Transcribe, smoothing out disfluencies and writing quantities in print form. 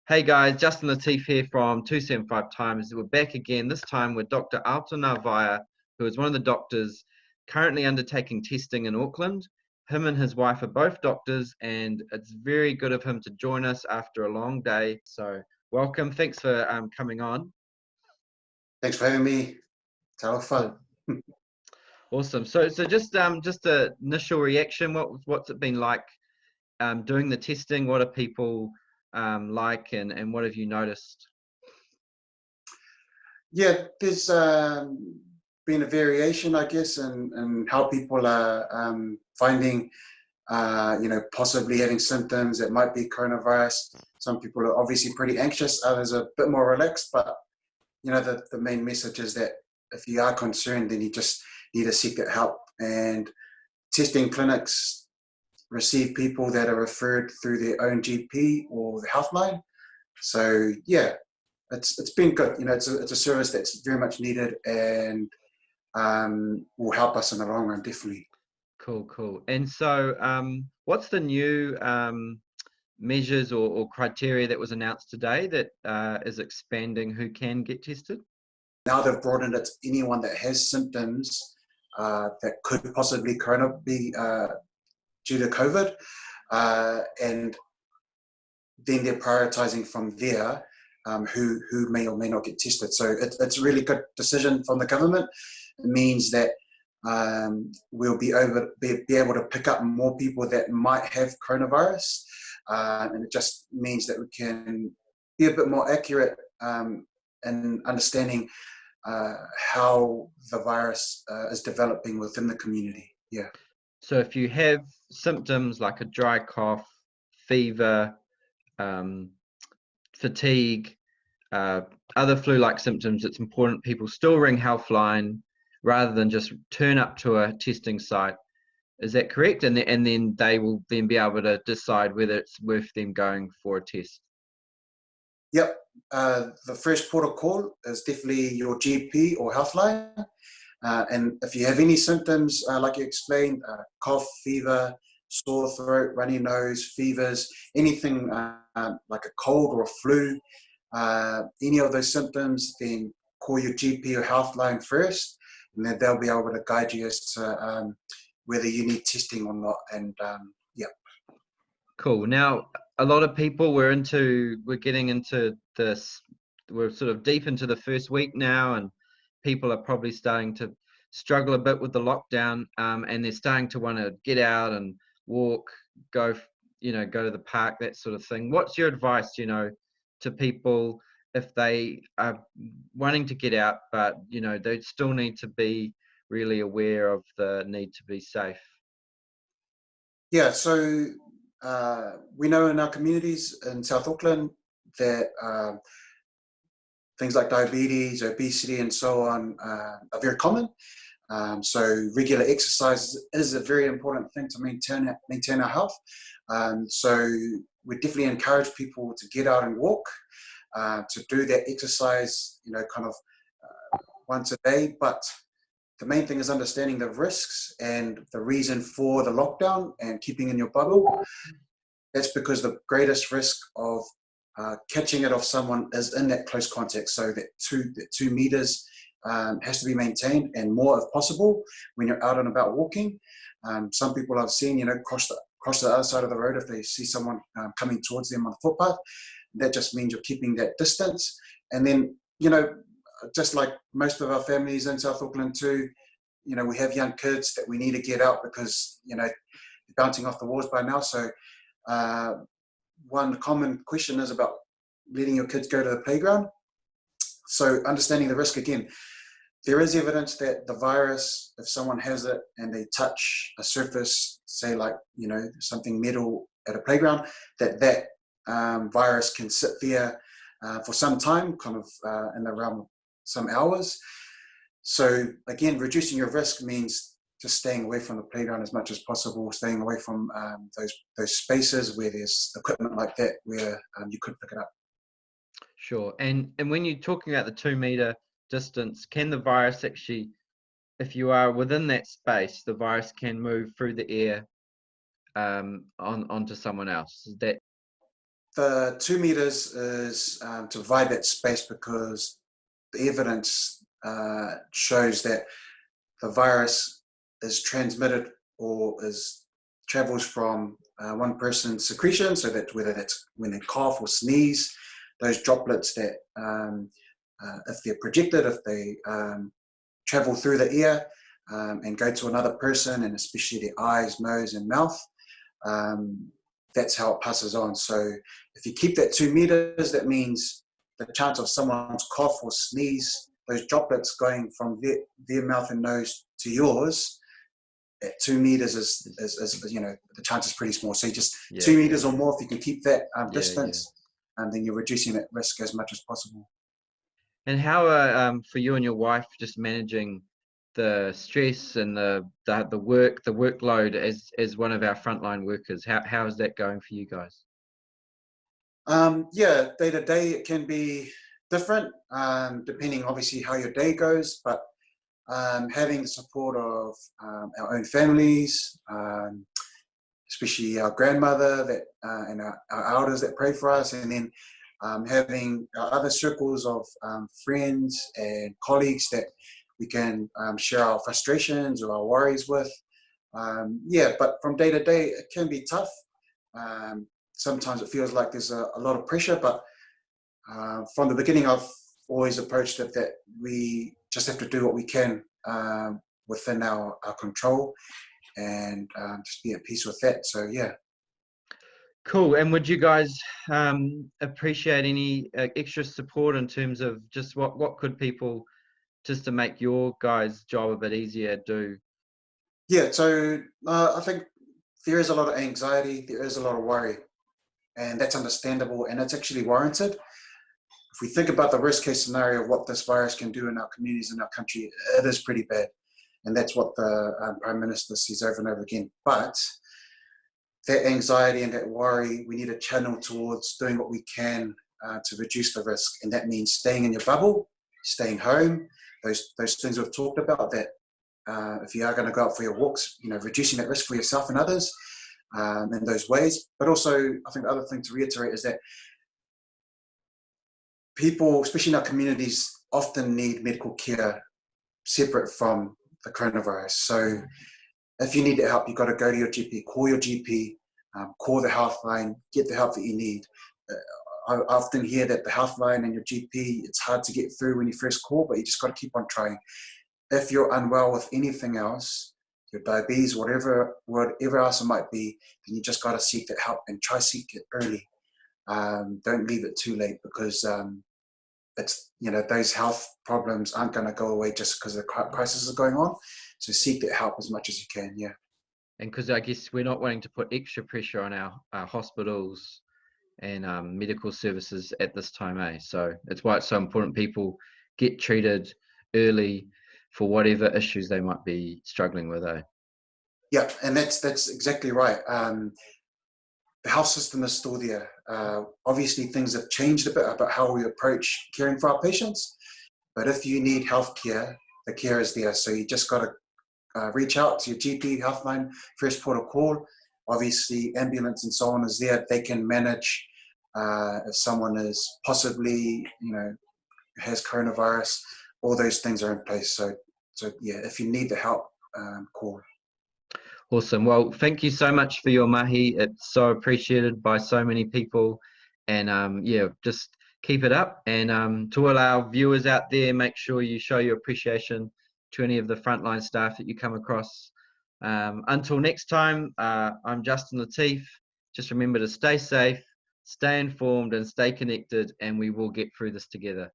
Hey guys, Justin Latif here from 275 Times. We're back again, this time with Dr. Autagavaia, who is one of the doctors currently undertaking testing in Auckland. Him and his wife are both doctors, and it's very good of him to join us after a long day. So welcome, thanks for coming on. Thanks for having me. It's a lot of fun. Awesome. So just a initial reaction. What's it been like doing the testing? What are people like, and what have you noticed? Yeah, there's been a variation, I guess, in how people are finding, possibly having symptoms that might be coronavirus. Some people are obviously pretty anxious, others are a bit more relaxed, but, the main message is that if you are concerned, then you just need to seek that help. And testing clinics receive people that are referred through their own GP or the healthline. So, yeah, it's been good. It's a service that's very much needed and will help us in the long run, definitely. Cool. And so, what's the new measures or criteria that was announced today that is expanding who can get tested? Now they've broadened it to anyone that has symptoms that could possibly be due to COVID, and then they're prioritizing from there who may or may not get tested. So it's a really good decision from the government. It means that we'll be able to pick up more people that might have coronavirus, and it just means that we can be a bit more accurate in understanding how the virus is developing within the community. Yeah. So if you have symptoms like a dry cough, fever, fatigue, other flu-like symptoms, it's important people still ring Healthline rather than just turn up to a testing site. Is that correct? And then they will then be able to decide whether it's worth them going for a test. Yep. The first port of call is definitely your GP or Healthline. And if you have any symptoms, like you explained, cough, fever, sore throat, runny nose, fevers, anything like a cold or a flu, any of those symptoms, then call your GP or Healthline first, and then they'll be able to guide you as to whether you need testing or not. And yeah. Cool. Now, a lot of people we're getting into this. We're sort of deep into the first week now, and people are probably starting to struggle a bit with the lockdown, and they're starting to want to get out and walk, go to the park, that sort of thing. What's your advice, to people if they are wanting to get out, but they still need to be really aware of the need to be safe? Yeah, so we know in our communities in South Auckland that things like diabetes, obesity, and so on are very common. So regular exercise is a very important thing to maintain our health. So we definitely encourage people to get out and walk, to do that exercise, kind of once a day. But the main thing is understanding the risks and the reason for the lockdown and keeping in your bubble. That's because the greatest risk of catching it off someone is in that close contact. So that 2 meters has to be maintained, and more if possible when you're out and about walking. Some people I've seen, cross the other side of the road if they see someone coming towards them on the footpath. That just means you're keeping that distance. And then, just like most of our families in South Auckland too, we have young kids that we need to get out because, they're bouncing off the walls by now. So one common question is about letting your kids go to the playground. So understanding the risk again, there is evidence that the virus, if someone has it and they touch a surface, say like, something metal at a playground, that virus can sit there for some time, kind of in the realm of some hours. So again, reducing your risk means just staying away from the playground as much as possible, staying away from those spaces where there's equipment like that where you could pick it up. Sure. And when you're talking about the 2 meter distance, can the virus actually, if you are within that space, the virus can move through the air onto someone else? Is that The 2 meters is to provide that space because the evidence shows that the virus is transmitted or travels from one person's secretion, so that whether that's when they cough or sneeze, those droplets that if they're projected, if they travel through the ear and go to another person, and especially their eyes, nose, and mouth, that's how it passes on. So if you keep that 2 meters, that means the chance of someone's cough or sneeze, those droplets going from their mouth and nose to yours at 2 meters is the chance is pretty small. So you just 2 meters or more, if you can keep that distance, and then you're reducing that risk as much as possible. And how are for you and your wife just managing the stress and the workload as one of our frontline workers? How is that going for you guys? Day to day it can be different, depending obviously how your day goes, but having the support of our own families, especially our grandmother and our elders that pray for us, and then having other circles of friends and colleagues that we can share our frustrations or our worries with. But from day to day, it can be tough. Sometimes it feels like there's a lot of pressure, but from the beginning, I've always approached it that we just have to do what we can within our control, and just be at peace with that. So, yeah. Cool. And would you guys appreciate any extra support in terms of just what could people, just to make your guys' job a bit easier, do? Yeah, so I think there is a lot of anxiety, there is a lot of worry, and that's understandable, and it's actually warranted. If we think about the worst case scenario of what this virus can do in our communities, in our country, it is pretty bad. And that's what the Prime Minister says over and over again. But that anxiety and that worry, we need to channel towards doing what we can to reduce the risk. And that means staying in your bubble, staying home, those things we've talked about, that if you are going to go out for your walks, reducing that risk for yourself and others in those ways. But also, I think the other thing to reiterate is that people, especially in our communities, often need medical care separate from the coronavirus. So if you need help, you've got to go to your GP, call your GP, call the healthline, get the help that you need. I often hear that the healthline and your GP, it's hard to get through when you first call, but you just got to keep on trying. If you're unwell with anything else, your diabetes, whatever else it might be, then you just got to seek that help, and try seek it early. Don't leave it too late, because it's those health problems aren't going to go away just because the crisis is going on. So seek that help as much as you can. Yeah. And because I guess we're not wanting to put extra pressure on our hospitals and medical services at this time, eh? So it's why it's so important people get treated early for whatever issues they might be struggling with, eh? Yeah, and that's exactly right. The health system is still there. Obviously, things have changed a bit about how we approach caring for our patients. But if you need health care, the care is there. So you just got to reach out to your GP, healthline, first port of call. Obviously, ambulance and so on is there. They can manage if someone is possibly, has coronavirus. All those things are in place. So yeah, if you need the help, call. Awesome. Well, thank you so much for your mahi. It's so appreciated by so many people. And just keep it up. And to all our viewers out there, make sure you show your appreciation to any of the frontline staff that you come across. Until next time, I'm Justin Latif. Just remember to stay safe, stay informed, and stay connected, and we will get through this together.